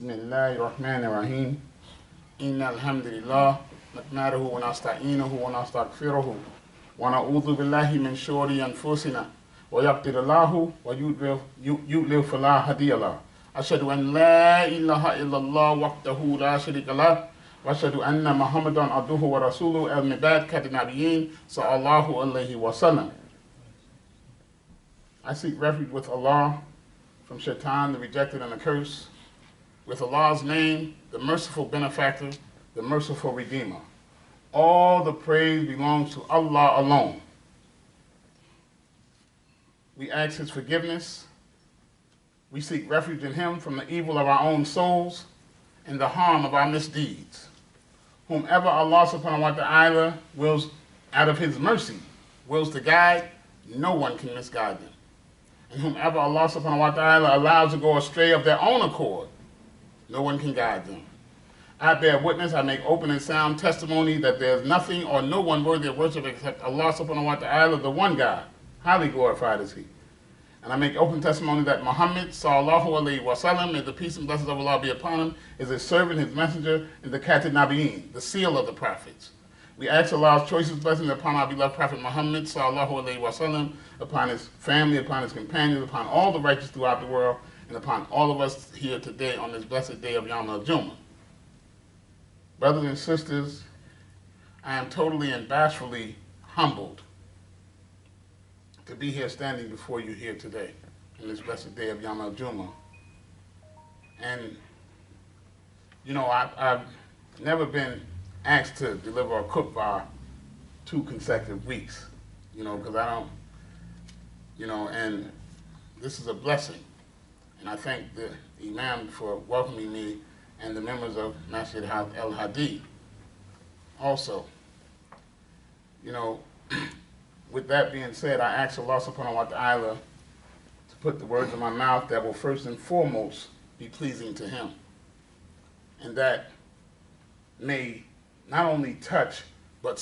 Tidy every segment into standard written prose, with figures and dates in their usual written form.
بسم الله الرحمن الرحيم إن الحمد لله نحمده ونستعينه ونستغفره ونعوذ بالله من شرور أنفسنا ويغفر الله ويضلل فلا هادي له أشهد أن لا إله إلا الله وحده لا شريك له وأشهد أن محمدا عبده ورسوله المبعوث كالنبيين صلى الله عليه وسلم. I seek refuge with Allah from Shaitan, the rejected and the cursed, with Allah's name, the merciful benefactor, the merciful redeemer. All the praise belongs to Allah alone. We ask His forgiveness. We seek refuge in Him from the evil of our own souls and the harm of our misdeeds. Whomever Allah subhanahu wa ta'ala wills, out of His mercy, wills to guide, no one can misguide them. And whomever Allah subhanahu wa ta'ala allows to go astray of their own accord, no one can guide them. I bear witness, I make open and sound testimony that there is nothing or no one worthy of worship except Allah subhanahu wa ta'ala, the one God, highly glorified is He. And I make open testimony that Muhammad sallallahu alayhi wa sallam, may the peace and blessings of Allah be upon him, is His servant, His messenger, and the Khatib Nabiyyin, the seal of the prophets. We ask Allah's choicest blessings upon our beloved Prophet Muhammad sallallahu alayhi wa sallam, upon his family, upon his companions, upon all the righteous throughout the world, and upon all of us here today on this blessed day of Yom Jumuah. Brothers and sisters, I am totally and bashfully humbled to be here standing before you here today on this blessed day of Yom Jumuah. And, you know, I've never been asked to deliver a khutbah 2 consecutive weeks, you know, because I don't, you know, and this is a blessing. And I thank the Imam for welcoming me and the members of Masjid Al Hadi also. You know, with that being said, I ask Allah subhanahu wa ta'ala to put the words in my mouth that will first and foremost be pleasing to Him. And that may not only touch, but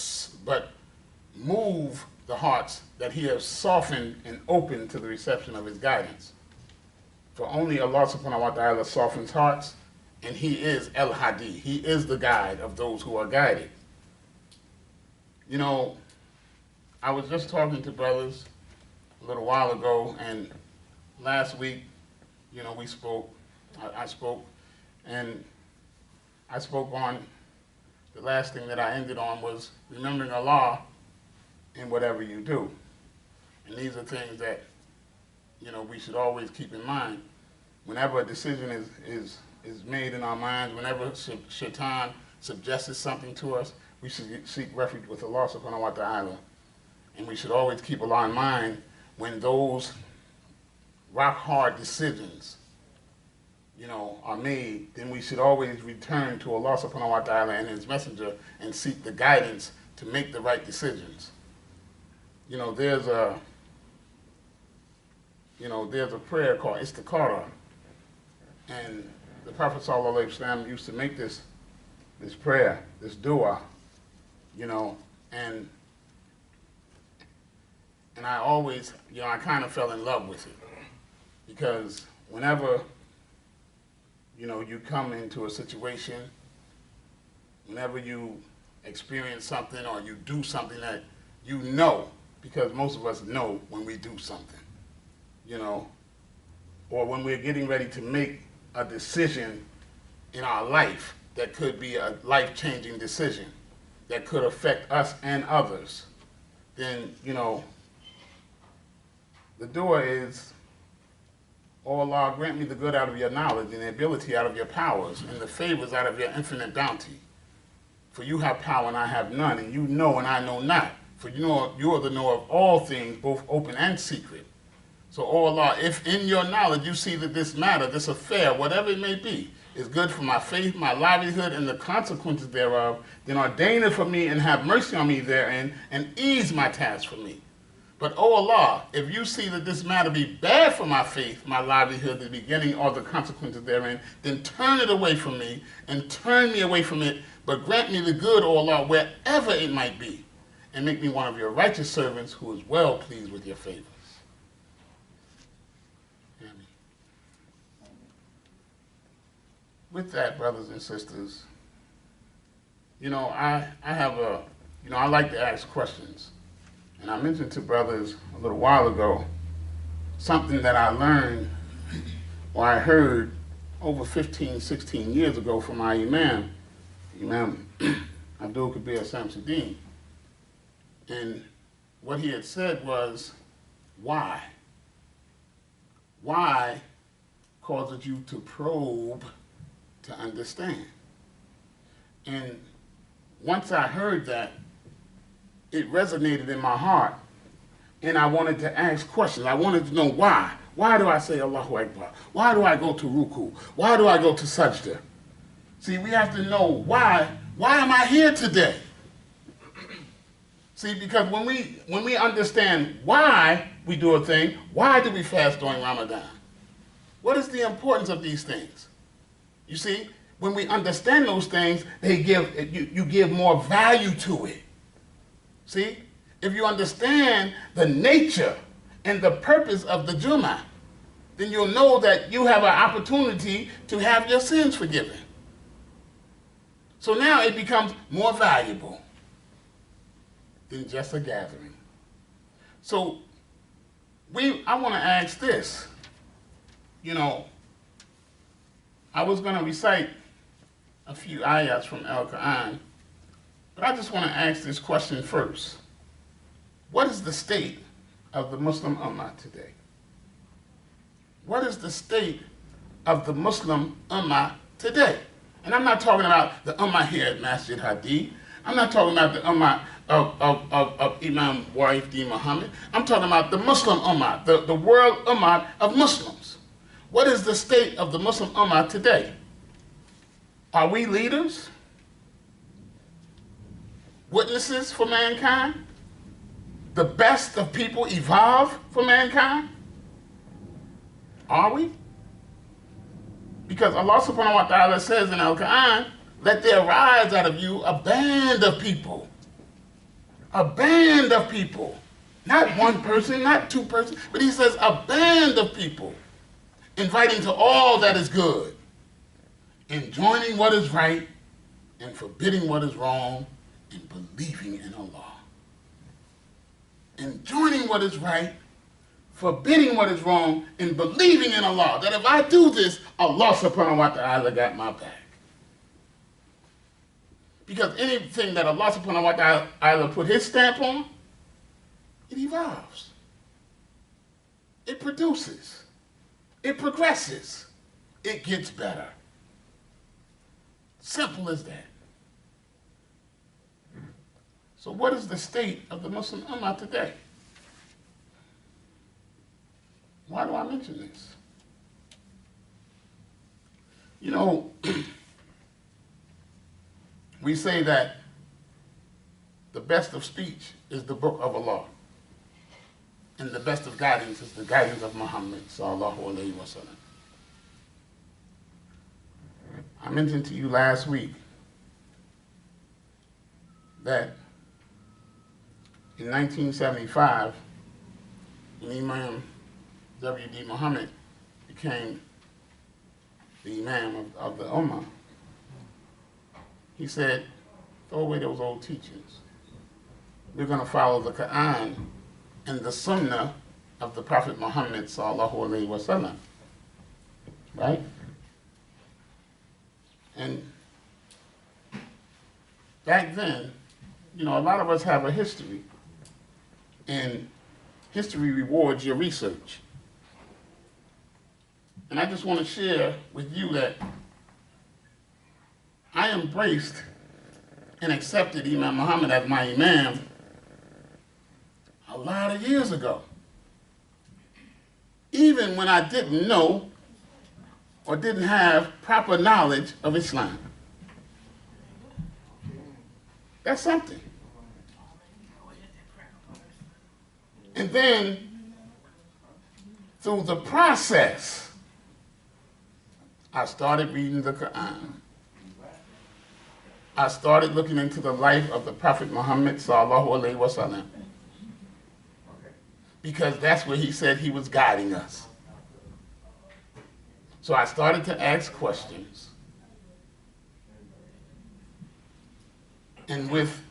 move the hearts that He has softened and opened to the reception of His guidance. For only Allah subhanahu wa ta'ala softens hearts, and He is Al Hadi. He is the guide of those who are guided. You know, I was just talking to brothers a little while ago, and last week, you know, we spoke, I spoke, and I spoke on, the last thing that I ended on was remembering Allah in whatever you do. And these are things that, you know, we should always keep in mind. Whenever a decision is made in our minds, whenever Shaitan suggests something to us, we should seek refuge with Allah subhanahu wa ta'ala. And we should always keep Allah in mind when those rock-hard decisions, you know, are made, then we should always return to Allah subhanahu wa ta'ala and His messenger and seek the guidance to make the right decisions. You know, there's a prayer called istikhara, and the Prophet sallallahu alaihi wasallam used to make this prayer, this dua, you know, and I always, you know, I kind of fell in love with it, because whenever, you know, you come into a situation, whenever you experience something or you do something that you know, because most of us know when we do something, you know, or when we're getting ready to make a decision in our life that could be a life-changing decision that could affect us and others, then, you know, the dua is, "Oh Allah, grant me the good out of your knowledge and the ability out of your powers and the favors out of your infinite bounty. For you have power and I have none, and you know and I know not. For you are the knower of all things, both open and secret. So, oh Allah, if in your knowledge you see that this matter, this affair, whatever it may be, is good for my faith, my livelihood, and the consequences thereof, then ordain it for me and have mercy on me therein, and ease my task for me. But, oh Allah, if you see that this matter be bad for my faith, my livelihood, the beginning, or the consequences therein, then turn it away from me, and turn me away from it, but grant me the good, O Allah, wherever it might be, and make me one of your righteous servants who is well pleased with your favors." with that, brothers and sisters, I have I like to ask questions. And I mentioned to brothers a little while ago something that I learned or I heard over 15, 16 years ago from my Imam Abdul Kabir Samsuddin. And what he had said was, why? Why causes you to probe to understand? And once I heard that, it resonated in my heart. And I wanted to ask questions. I wanted to know why. Why do I say Allahu Akbar? Why do I go to Ruku? Why do I go to Sajda? See, we have to know why. Why am I here today? See, because when we understand why we do a thing, why do we fast during Ramadan? What is the importance of these things? You see, when we understand those things, you give more value to it. See, if you understand the nature and the purpose of the Jumu'ah, then you'll know that you have an opportunity to have your sins forgiven. So now it becomes more valuable than just a gathering. So I want to ask this. I was going to recite a few ayats from Al-Quran, but I just want to ask this question first. What is the state of the Muslim Ummah today? What is the state of the Muslim Ummah today? And I'm not talking about the Ummah here at Masjid Hadi. I'm not talking about the Ummah of Imam Latif Muhammad. I'm talking about the Muslim Ummah, the world Ummah of Muslims. What is the state of the Muslim Ummah today? Are we leaders? Witnesses for mankind? The best of people evolve for mankind? Are we? Because Allah subhanahu wa ta'ala says in Al-Quran, let there rise out of you a band of people. A band of people. Not one person, not two persons, but he says a band of people. Inviting to all that is good. Enjoining what is right and forbidding what is wrong and believing in Allah. Enjoining what is right, forbidding what is wrong, and believing in Allah. That if I do this, Allah subhanahu wa ta'ala got my back. Because anything that Allah subhanahu wa ta'ala put his stamp on, it evolves. It produces. It progresses. It gets better. Simple as that. So what is the state of the Muslim Ummah today? Why do I mention this? We say that the best of speech is the book of Allah. And the best of guidance is the guidance of Muhammad sallallahu alaihi wasallam. I mentioned to you last week that in 1975, when Imam W.D. Muhammad became the Imam of the Ummah, he said, throw away those old teachings. We're going to follow the Quran and the Sunnah of the Prophet Muhammad sallallahu alaihi wasallam. Right? And back then, a lot of us have a history. And history rewards your research. And I just want to share with you that I embraced and accepted Imam Muhammad as my Imam a lot of years ago. Even when I didn't know or didn't have proper knowledge of Islam. That's something. And then, through the process, I started reading the Quran. I started looking into the life of the Prophet Muhammad sallallahu alaihi wasallam. Because that's where he said he was guiding us. So I started to ask questions. and with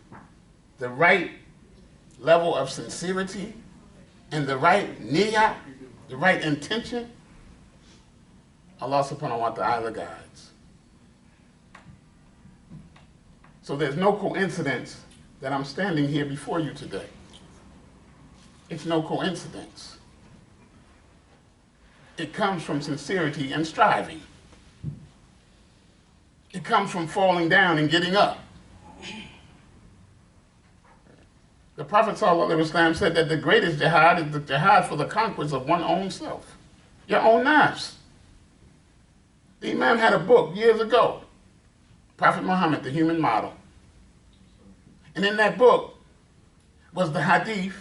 the right level of sincerity and the right niyyah, the right intention, Allah subhanahu wa ta'ala guides. So there's no coincidence that I'm standing here before you today. It's no coincidence. It comes from sincerity and striving. It comes from falling down and getting up. The Prophet ﷺ said that the greatest jihad is the jihad for the conquest of one's own self, your own nafs. The Imam had a book years ago, Prophet Muhammad, the human model. And in that book was the hadith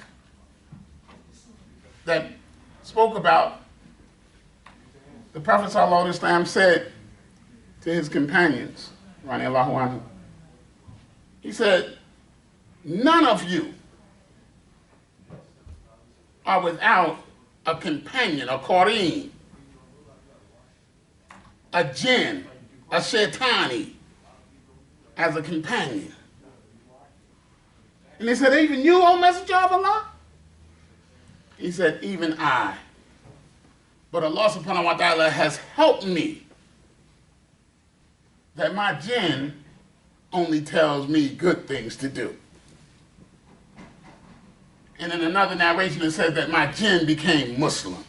that spoke about the Prophet ﷺ said to his companions, radiallahu anhu, he said, none of you are without a companion, a qareen, a jinn, a shaitani, as a companion. And they said, even you, O Messenger of Allah? He said, even I. But Allah subhanahu wa ta'ala has helped me that my jinn only tells me good things to do. And in another narration it says that my jinn became Muslim.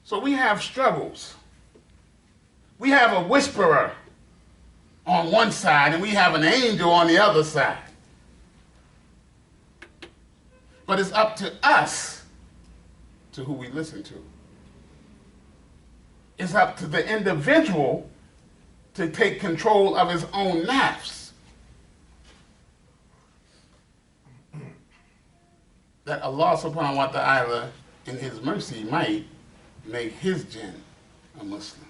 So we have struggles. We have a whisperer on one side and we have an angel on the other side. But it's up to us to who we listen to. It's up to the individual to take control of his own nafs. That Allah subhanahu wa ta'ala in his mercy might make his jinn a Muslim.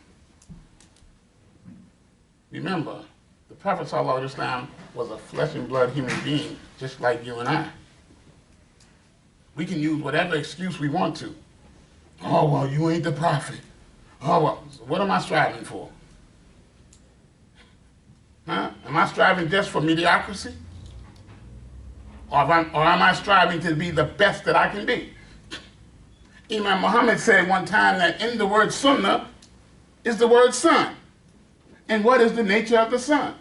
Remember, the Prophet ﷺ was a flesh and blood human being, just like you and I. We can use whatever excuse we want to. Oh, well, you ain't the prophet. Oh, well, so what am I striving for? Huh? Am I striving just for mediocrity? Or am I striving to be the best that I can be? Imam Muhammad said one time that in the word sunnah is the word sun. And what is the nature of the sun?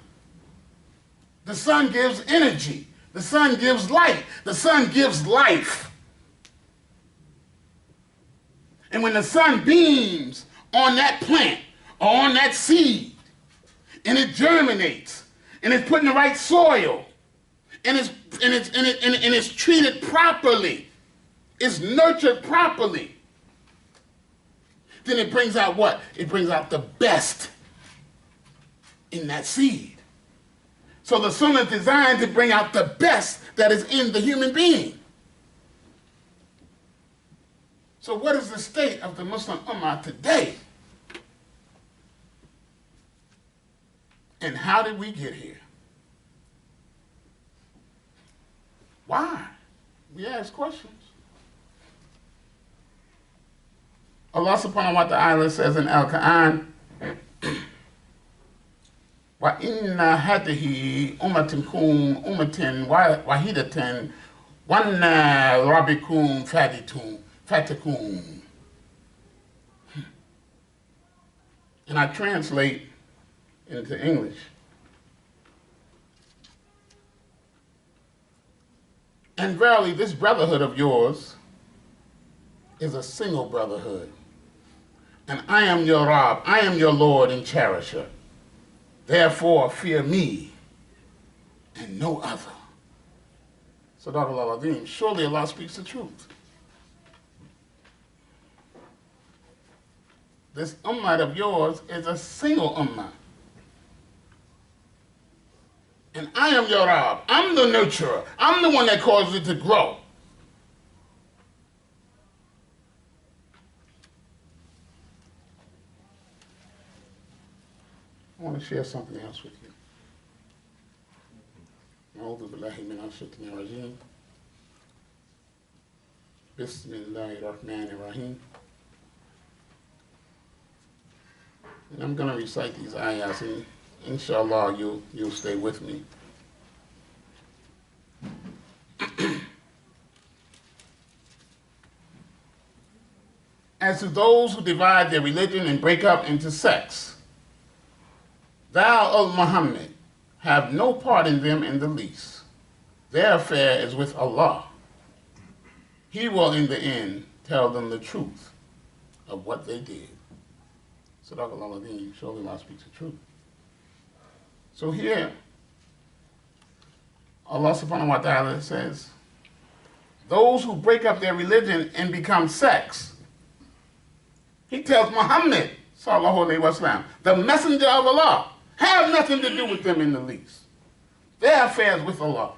The sun gives energy. The sun gives light. The sun gives life. And when the sun beams on that plant or on that seed, and it germinates, and it's put in the right soil, and it's treated properly, it's nurtured properly, then it brings out what? It brings out the best in that seed. So the sunnah is designed to bring out the best that is in the human being. So what is the state of the Muslim Ummah today? And how did we get here? Why? We ask questions. Allah subhanahu wa ta'ala says in Al-Quran, وَإِنَّ هَذِهِ أُمَّتِكُمْ أُمَّةً وَاحِدَةً وَأَنَّ رَبِّكُمْ فَاتَكُمْ. And I translate into English. And verily, this brotherhood of yours is a single brotherhood. And I am your Rabb, I am your Lord and cherisher. Therefore, fear me and no other. Sadaqallahu al-Azim. Surely Allah speaks the truth. This ummah of yours is a single ummah. And I am your Rabb. I'm the nurturer. I'm the one that causes it to grow. I want to share something else with you. أعوذ بالله من الشيطان الرجيم. بسم الله الرحمن الرحيم. And I'm going to recite these ayahs, and inshallah you'll stay with me. As to those who divide their religion and break up into sects, thou, O Muhammad, have no part in them in the least. Their affair is with Allah. He will in the end tell them the truth of what they did. Sadaqallahu al-Azim, surely Allah speaks the truth. So here, Allah subhanahu wa ta'ala says, those who break up their religion and become sects, he tells Muhammad, sallallahu alayhi wa sallam, the messenger of Allah, have nothing to do with them in the least. Their affairs with Allah.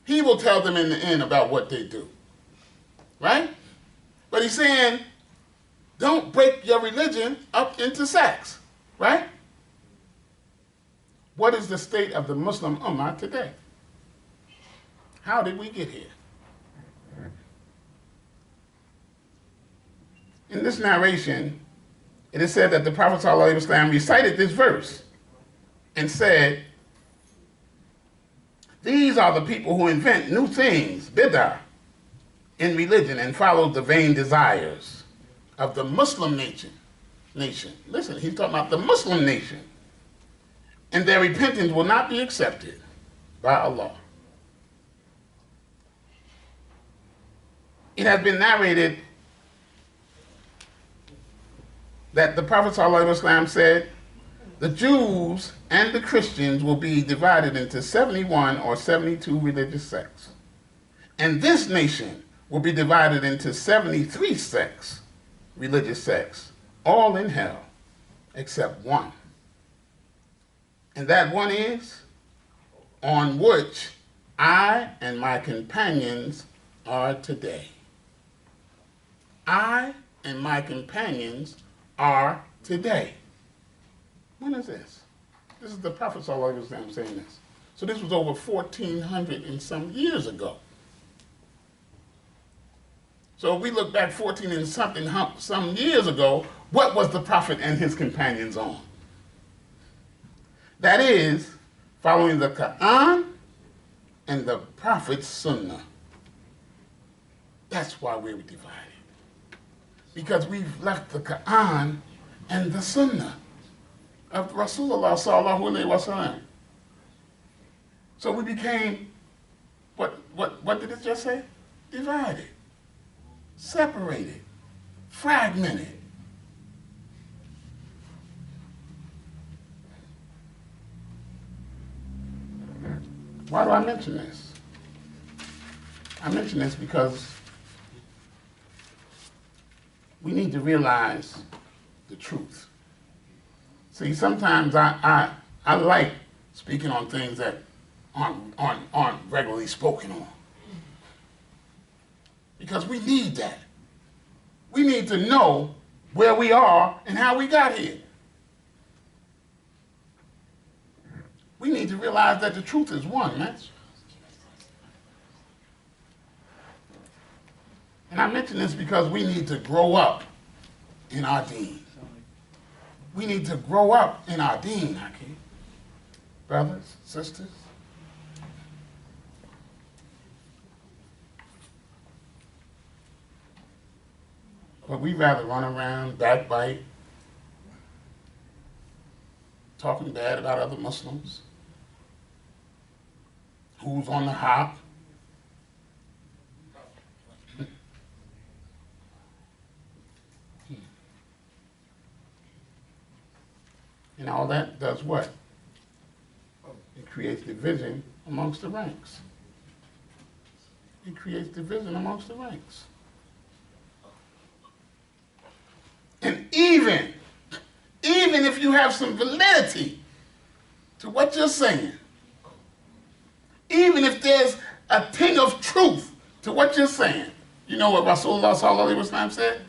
He will tell them in the end about what they do. Right? But he's saying, don't break your religion up into sects. Right? What is the state of the Muslim Ummah today? How did we get here? In this narration, it is said that the Prophet ﷺ recited this verse and said, these are the people who invent new things, bid'ah, in religion and follow the vain desires of the Muslim nation. Listen, he's talking about the Muslim nation. And their repentance will not be accepted by Allah. It has been narrated that the Prophet ﷺ said, the Jews and the Christians will be divided into 71 or 72 religious sects. And this nation will be divided into 73 sects, religious sects, all in hell, except one. And that one is, on which I and my companions are today. I and my companions are today. When is this? This is the Prophet ﷺ saying this. So this was over 1,400 and some years ago. So if we look back 14 and some years ago, what was the Prophet and his companions on? That is, following the Quran and the Prophet's Sunnah. That's why we're divided. Because we've left the Quran and the Sunnah of Rasulullah sallallahu alayhi wa sallam. So we became, what did it just say? Divided, separated, fragmented. Why do I mention this? I mention this because we need to realize the truth. See, sometimes I like speaking on things that aren't regularly spoken on. Because we need that. We need to know where we are and how we got here. We need to realize that the truth is one, man. And I mention this because we need to grow up in our deen. We need to grow up in our deen, Hakeem. Brothers, sisters. But we'd rather run around, backbite, talking bad about other Muslims. Who's on the hop? And all that does what? It creates division amongst the ranks. It creates division amongst the ranks. And even if you have some validity to what you're saying, even if there's a ting of truth to what you're saying, you know what Rasulullah sallallahu alaihi wasallam said?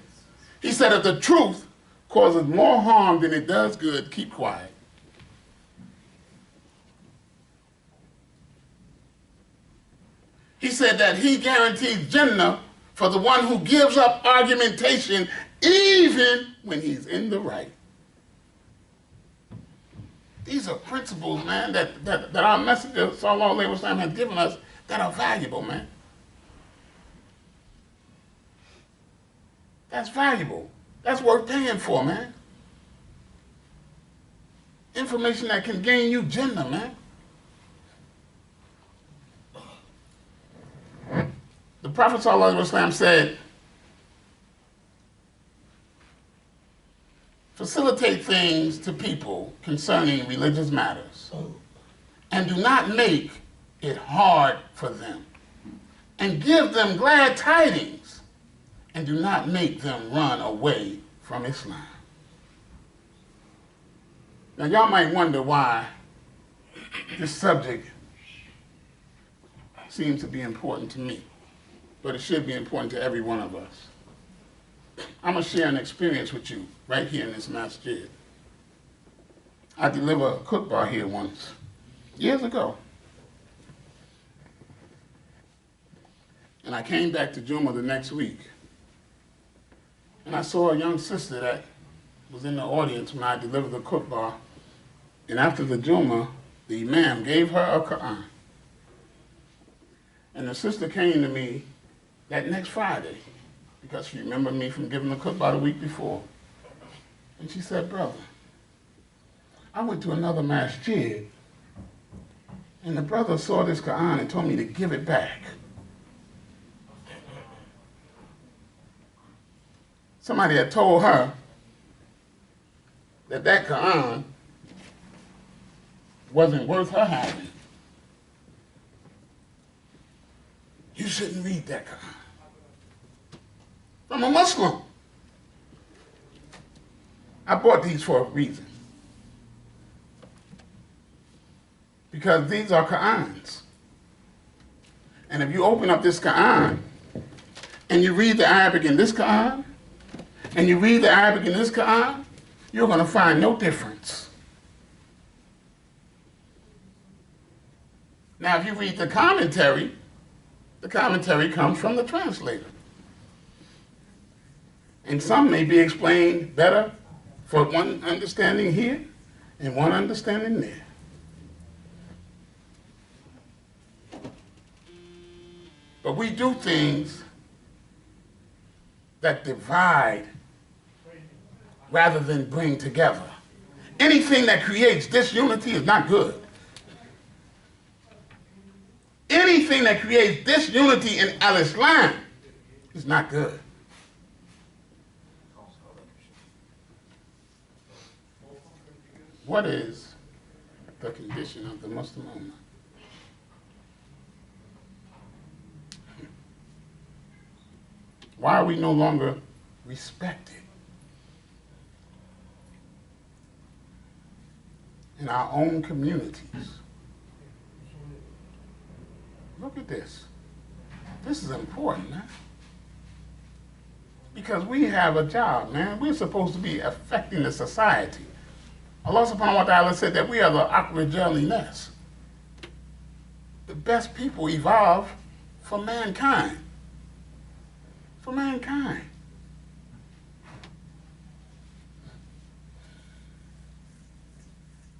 He said, if the truth causes more harm than it does good, keep quiet. He said that he guarantees Jannah for the one who gives up argumentation even when he's in the right. These are principles, man, that our messenger, sallallahu alaihi wasallam, has given us that are valuable, man. That's valuable. That's worth paying for, man. Information that can gain you Jannah, man. The Prophet ﷺ said, facilitate things to people concerning religious matters, and do not make it hard for them, and give them glad tidings, and do not make them run away from Islam. Now y'all might wonder why this subject seems to be important to me, but it should be important to every one of us. I'm going to share an experience with you right here in this masjid. I delivered a khutbah here once, years ago. And I came back to Jumuah the next week. And I saw a young sister that was in the audience when I delivered the khutbah. And after the Jumuah, the Imam gave her a Quran. And the sister came to me that next Friday, because she remembered me from giving the khutbah the week before. And she said, brother, I went to another masjid, and the brother saw this Quran and told me to give it back. Somebody had told her that that Quran wasn't worth her having. You shouldn't read that Quran. I'm a Muslim. I bought these for a reason. Because these are Qur'ans. And if you open up this Quran and you read the Arabic in this Quran and you read the Arabic in this Quran, you're going to find no difference. Now, if you read the commentary comes from the translator. And some may be explained better for one understanding here and one understanding there. But we do things that divide rather than bring together. Anything that creates disunity is not good. Anything that creates disunity in al-Islam is not good. What is the condition of the Muslim Ummah? Why are we no longer respected in our own communities? Look at this. This is important, man. Because we have a job, man. We're supposed to be affecting the society. Allah subhanahu wa ta'ala said that we are the Aqrijal Nas. The best people evolve for mankind. For mankind.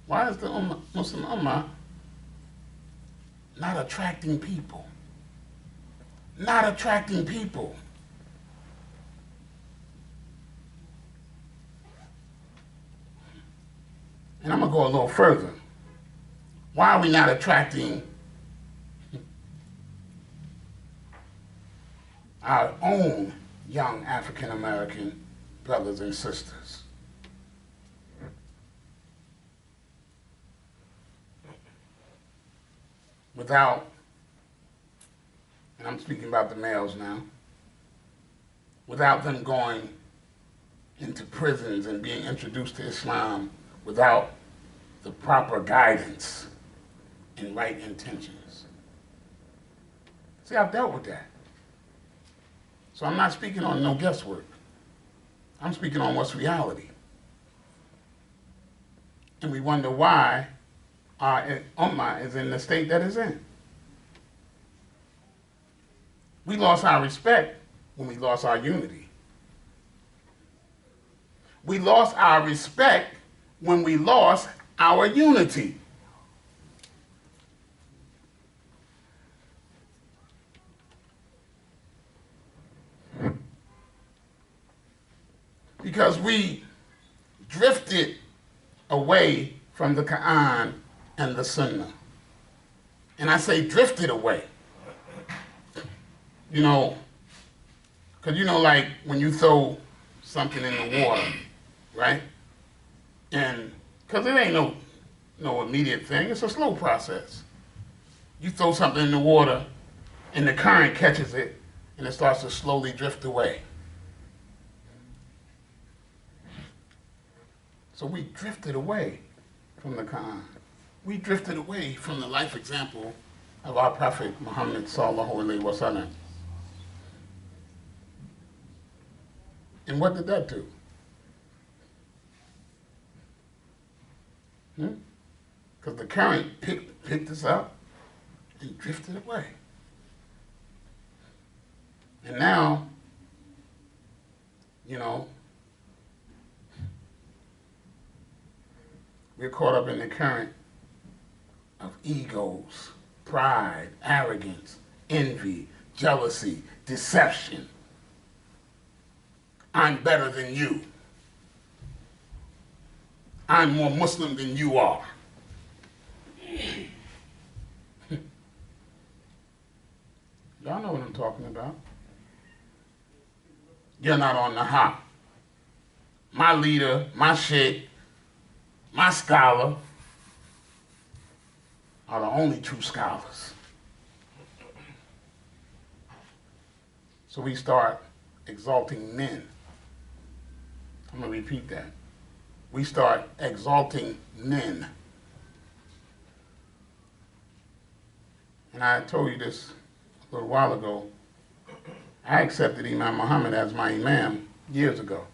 Why is the Muslim Ummah not attracting people? Not attracting people. And I'm going to go a little further. Why are we not attracting our own young African American brothers and sisters? Without, and I'm speaking about the males now, without them going into prisons and being introduced to Islam without the proper guidance and right intentions. See, I've dealt with that. So I'm not speaking on no guesswork. I'm speaking on what's reality. And we wonder why our Ummah is in the state that it's in. We lost our respect when we lost our unity. We lost our respect when we lost our unity. Because we drifted away from the Quran and the Sunnah. And I say drifted away. You know, because you know, like when you throw something in the water, right? And because it ain't no immediate thing, it's a slow process. You throw something in the water and the current catches it and it starts to slowly drift away. So we drifted away from the Quran. We drifted away from the life example of our Prophet Muhammad sallallahu alaihi wasallam. And what did that do? Because the current picked us up and drifted away. And now, you know, we're caught up in the current of egos, pride, arrogance, envy, jealousy, deception. I'm better than you. I'm more Muslim than you are. Y'all know what I'm talking about. You're not on the hop. My leader, my sheikh, my scholar are the only true scholars. So we start exalting men. I'm going to repeat that. We start exalting men. And I told you this a little while ago. I accepted Imam Muhammad as my imam years ago.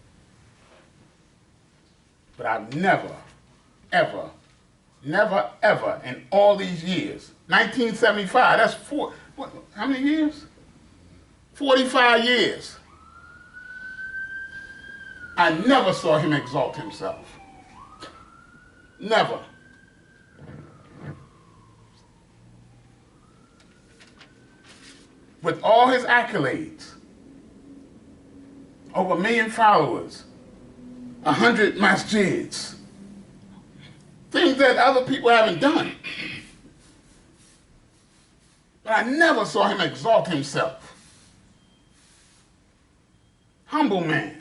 But I've never, ever in all these years, 1975, that's how many years? 45 years. I never saw him exalt himself. Never. With all his accolades, over 1 million followers, 100 masjids, things that other people haven't done. But I never saw him exalt himself. Humble man.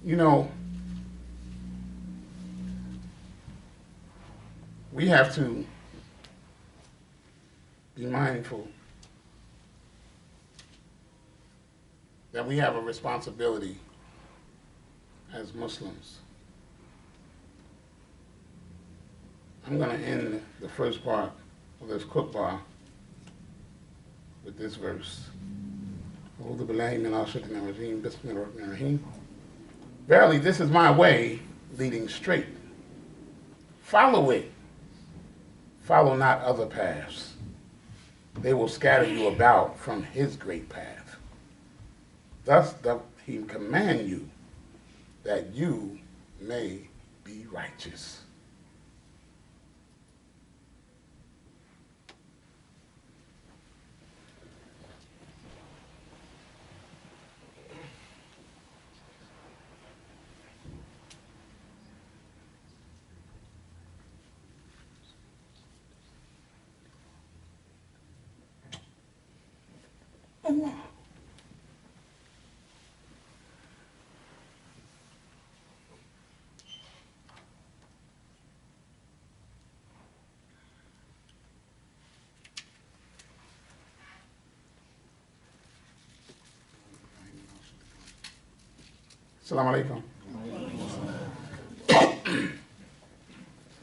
You know, we have to be mindful that we have a responsibility as Muslims. I'm going to end the first part of this khutbah with this verse. Verily, this is my way leading straight. Follow it. Follow not other paths. They will scatter you about from his great path. Thus doth he command you that you may be righteous. Allah. Assalamu alaikum.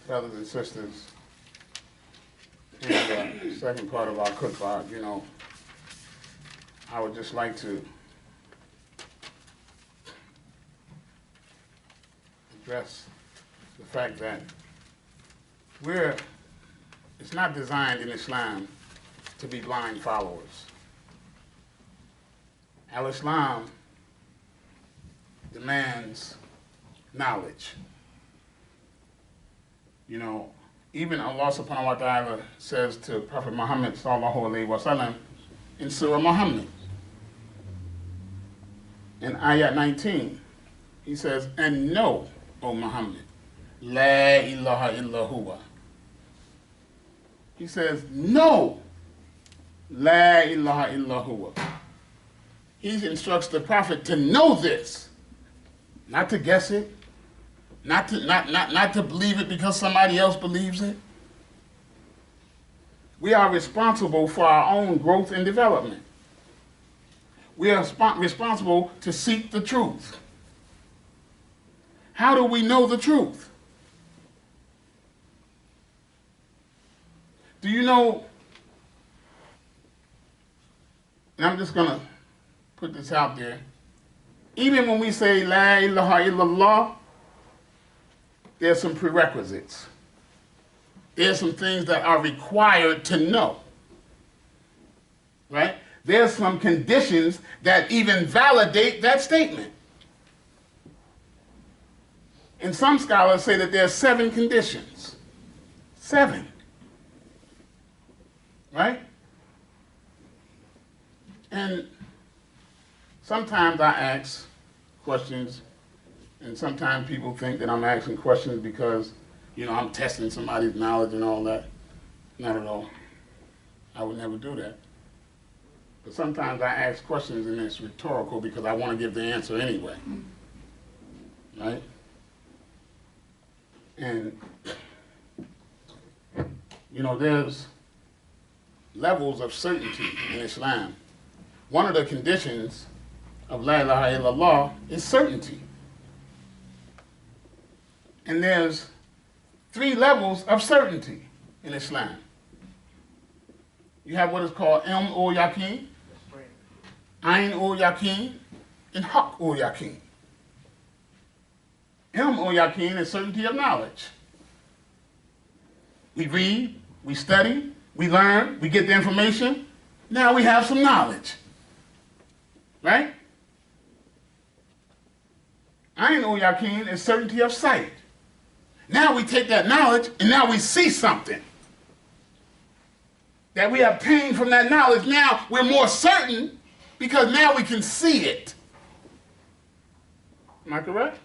Brothers and sisters, in the second part of our khutbah, you know, I would just like to address the fact that it's not designed in Islam to be blind followers. Al-Islam demands knowledge. You know, even Allah subhanahu wa ta'ala says to Prophet Muhammad sallallahu alayhi wa sallam in Surah Muhammad, in ayat 19, he says, and know, O Muhammad, la ilaha illa huwa. He says, no, la ilaha illa huwa. He instructs the Prophet to know this, not to guess it, not to believe it because somebody else believes it. We are responsible for our own growth and development. We are responsible to seek the truth. How do we know the truth? Do you know, and I'm just going to put this out there, even when we say La ilaha illallah, there's some prerequisites. There's some things that are required to know, right? There's some conditions that even validate that statement. And some scholars say that there are 7 conditions. 7. Right? And sometimes I ask questions, and sometimes people think that I'm asking questions because, you know, I'm testing somebody's knowledge and all that. Not at all. I would never do that. But sometimes I ask questions and it's rhetorical because I want to give the answer anyway. Right? And, you know, there's levels of certainty in Islam. One of the conditions of La ilaha illallah is certainty. And there's 3 levels of certainty in Islam. You have what is called Ilm ul Yaqeen, Ayn ul Yaqeen, and Haqq ul Yaqeen. Ilm ul Yaqeen is certainty of knowledge. We read, we study, we learn, we get the information. Now we have some knowledge. Right? Ayn ul Yaqeen is certainty of sight. Now we take that knowledge and now we see something that we obtain from that knowledge. Now we're more certain because now we can see it. Am I correct?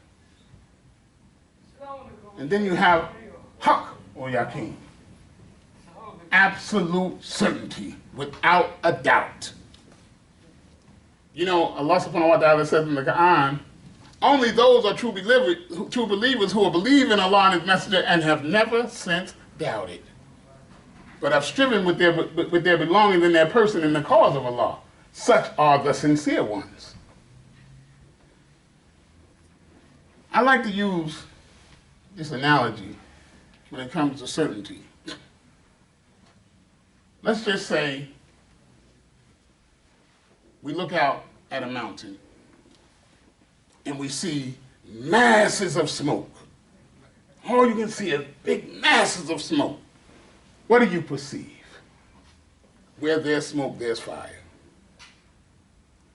And then you have Haqq ul Yaqeen. Absolute certainty, without a doubt. You know, Allah subhanahu wa ta'ala says in the Quran, only those are true believers who will believe in Allah and His Messenger and have never since doubted, but have striven with their belongings in their person in the cause of Allah. Such are the sincere ones. I like to use this analogy when it comes to certainty. Let's just say we look out at a mountain and we see masses of smoke. All you can see is big masses of smoke. What do you perceive? Where there's smoke, there's fire.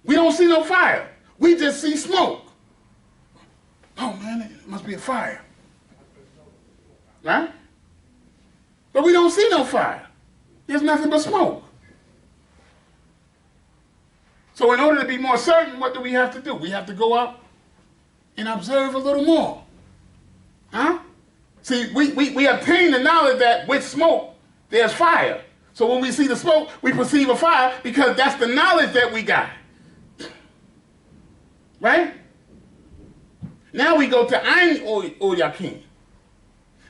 We don't see no fire. We just see smoke. Oh man, it must be a fire. Right? But we don't see no fire. There's nothing but smoke. So in order to be more certain, what do we have to do? We have to go up and observe a little more. Huh? See, we obtain the knowledge that with smoke, there's fire. So when we see the smoke, we perceive a fire because that's the knowledge that we got. Right? Now we go to Ayn ul Yaqeen.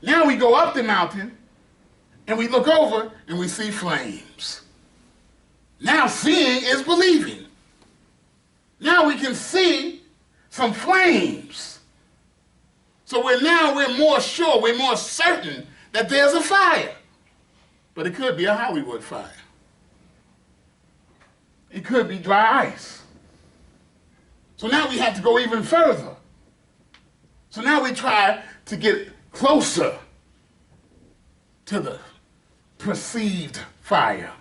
Now we go up the mountain and we look over and we see flames. Now seeing is believing. Now we can see some flames. So we're more sure, we're more certain that there's a fire. But it could be a Hollywood fire. It could be dry ice. So now we have to go even further. So now we try to get closer to the perceived fire.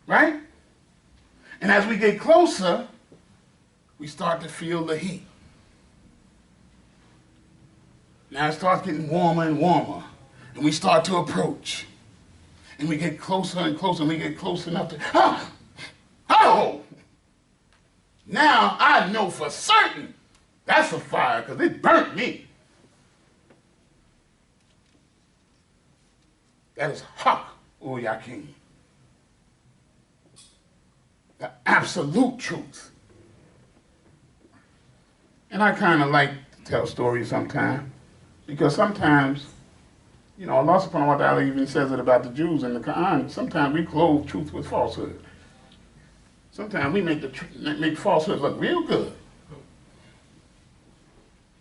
right? And as we get closer, we start to feel the heat. Now it starts getting warmer and warmer, and we start to approach. And we get closer and closer, and we get close enough to, oh! Now I know for certain that's a fire, because it burnt me. That is Haq Yakin. The absolute truth. And I kind of like to tell stories sometimes, because sometimes, you know, Allah subhanahu wa ta'ala even says it about the Jews in the Quran. Sometimes we clothe truth with falsehood. Sometimes we make falsehood look real good.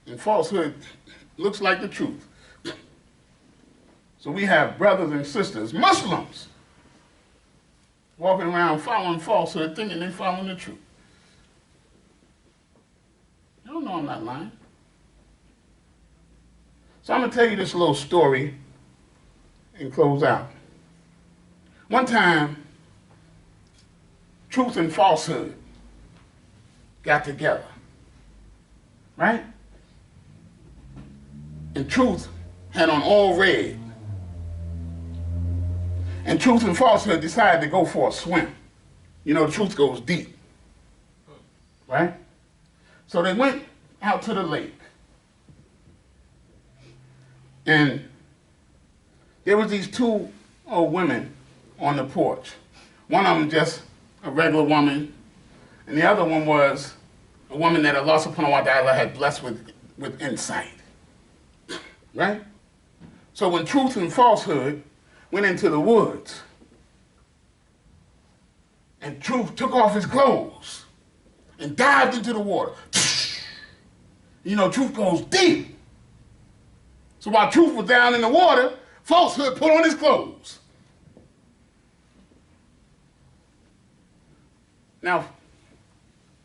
And falsehood looks like the truth. So we have brothers and sisters, Muslims, walking around following falsehood, thinking they're following the truth. You don't know I'm not lying. So I'm going to tell you this little story and close out. One time, truth and falsehood got together, right? And truth had on all red. And truth and falsehood decided to go for a swim. You know, truth goes deep, right? So they went out to the lake. And there was these two old women on the porch. One of them just a regular woman, and the other one was a woman that Allah subhanahu wa ta'ala had blessed with insight, right? So when truth and falsehood went into the woods, and truth took off his clothes and dived into the water, you know, truth goes deep. So while truth was down in the water, falsehood put on his clothes. Now,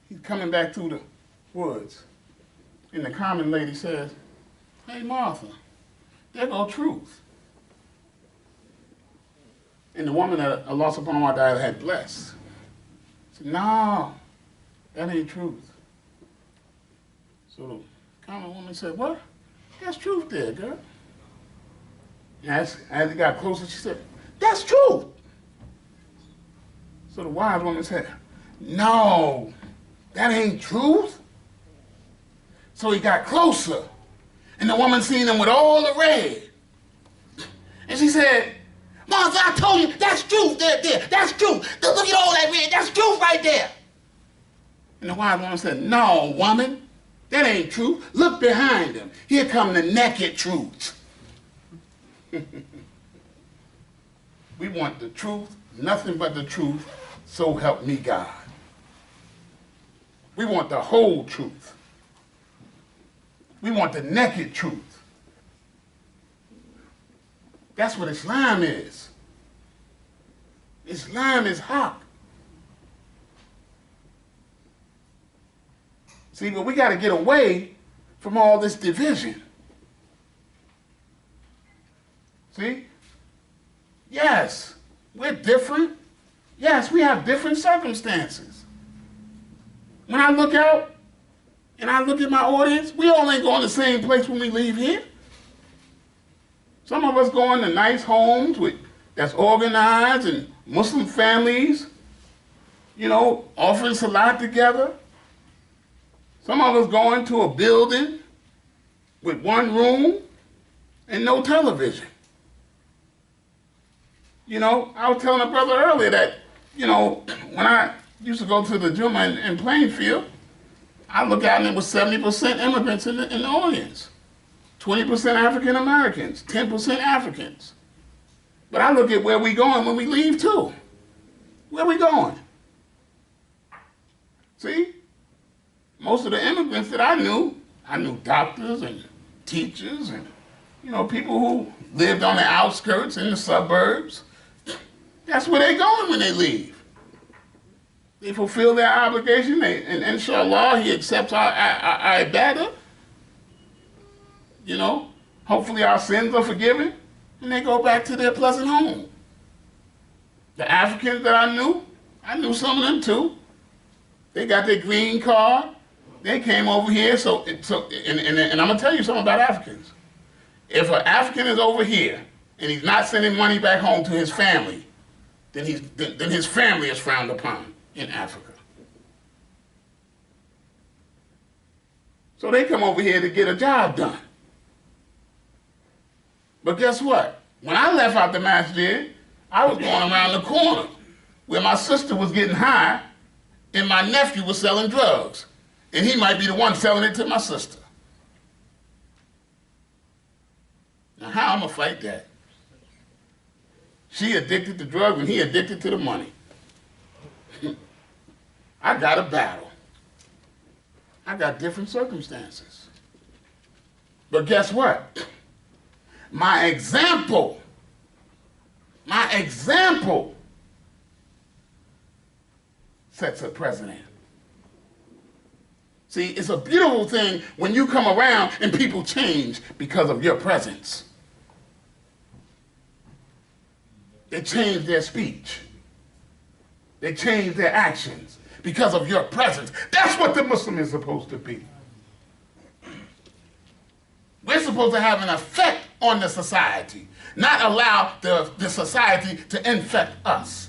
he's coming back through the woods, and the common lady says, "Hey, Martha, there go truth." And the woman that Allah subhanahu wa ta'ala had blessed said, "No, that ain't truth." So the common woman said, "What? That's truth there, girl." And as he got closer, she said, "That's truth." So the wise woman said, "No, that ain't truth." So he got closer, and the woman seen him with all the red. And she said, "Martha, I told you, that's truth there. That's truth. Look at all that red. That's truth right there." And the wise woman said, "No, woman, that ain't truth. Look behind him. Here come the naked truth." We want the truth, nothing but the truth, so help me God. We want the whole truth. We want the naked truth. That's what Islam is. Islam is Haq. See, but we got to get away from all this division. See? Yes, we're different. Yes, we have different circumstances. When I look out and I look at my audience, we all ain't going to the same place when we leave here. Some of us go into nice homes that's organized and Muslim families, you know, offering salat together. Some of us go into a building with one room and no television. You know, I was telling a brother earlier that, you know, when I used to go to the Jumuah in Plainfield, I look out and it was 70% immigrants in the audience, 20% African Americans, 10% Africans. But I look at where we going when we leave too. Where we going? See? Most of the immigrants that I knew doctors and teachers and, you know, people who lived on the outskirts in the suburbs. That's where they're going when they leave. They fulfill their obligation, and inshallah, he accepts our ibadah. You know, hopefully our sins are forgiven, and they go back to their pleasant home. The Africans that I knew some of them too. They got their green card. They came over here. And I'm gonna tell you something about Africans. If an African is over here and he's not sending money back home to his family, then his family is frowned upon in Africa. So they come over here to get a job done. But guess what? When I left out the masjid, I was going around the corner where my sister was getting high and my nephew was selling drugs. And he might be the one selling it to my sister. Now how I'm gonna fight that? She addicted to drugs and he addicted to the money. I got a battle. I got different circumstances. But guess what? My example sets a precedent. See, it's a beautiful thing when you come around and people change because of your presence. They change their speech. They change their actions because of your presence. That's what the Muslim is supposed to be. We're supposed to have an effect on the society, not allow the society to infect us.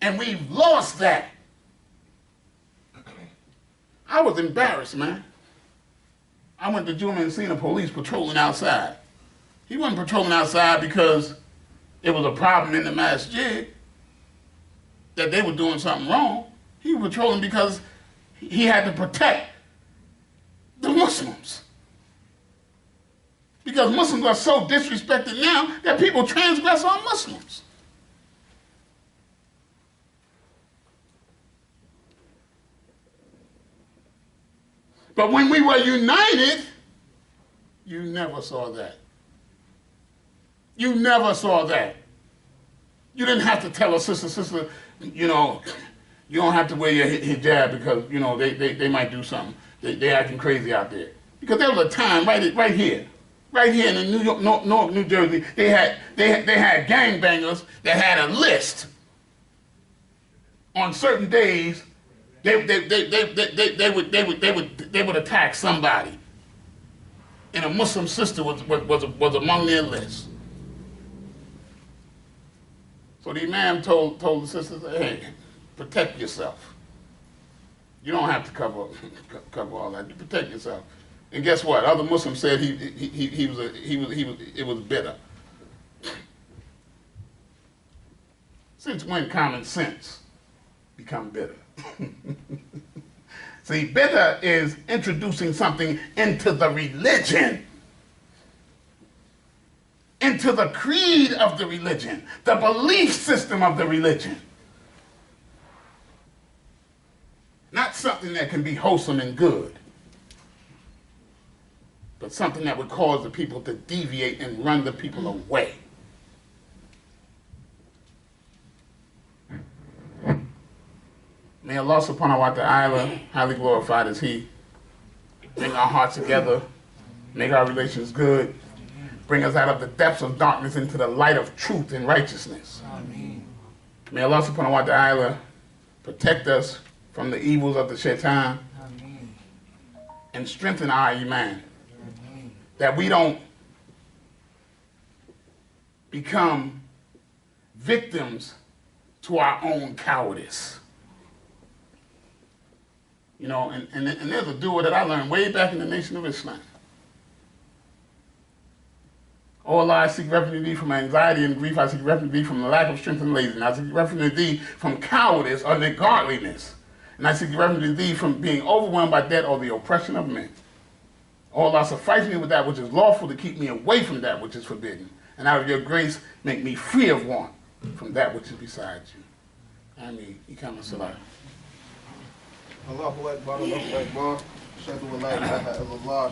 And we've lost that. I was embarrassed, man. I went to Jumuah and seen the police patrolling outside. He wasn't patrolling outside because it was a problem in the masjid, that they were doing something wrong. He was patrolling because he had to protect the Muslims. Because Muslims are so disrespected now that people transgress on Muslims. But when we were united, you never saw that. You never saw that. You didn't have to tell a sister, you know, you don't have to wear your hijab because, you know, they might do something. They acting crazy out there. Because there was a time right here in Newark, New Jersey, they had gangbangers that had a list on certain days. They would attack somebody, and a Muslim sister was among their list. So the Imam told the sisters, "Hey, protect yourself. You don't have to cover all that. You protect yourself." And guess what? Other Muslims said it was bitter. Since when common sense become bitter? See, bitter is introducing something into the religion, into the creed of the religion, the belief system of the religion. Not something that can be wholesome and good, but something that would cause the people to deviate and run the people away. May Allah subhanahu wa ta'ala, highly glorified is He, bring our hearts together, make our relations good, bring us out of the depths of darkness into the light of truth and righteousness. Amen. May Allah subhanahu wa ta'ala protect us from the evils of the shaitan. Amen. And strengthen our iman. Amen. That we don't become victims to our own cowardice. You know, and there's a duo that I learned way back in the Nation of Islam. Oh Allah, I seek refuge in thee from anxiety and grief. I seek refuge in thee from the lack of strength and laziness. I seek refuge in thee from cowardice or ungodliness. And I seek refuge in thee from being overwhelmed by debt or the oppression of men. Oh Allah, suffice me with that which is lawful to keep me away from that which is forbidden. And out of your grace, make me free of want from that which is beside you. Ameen. Ikama salat. Allahu Akbar, Allahu Akbar. Ashhadu an la ilaha illallah.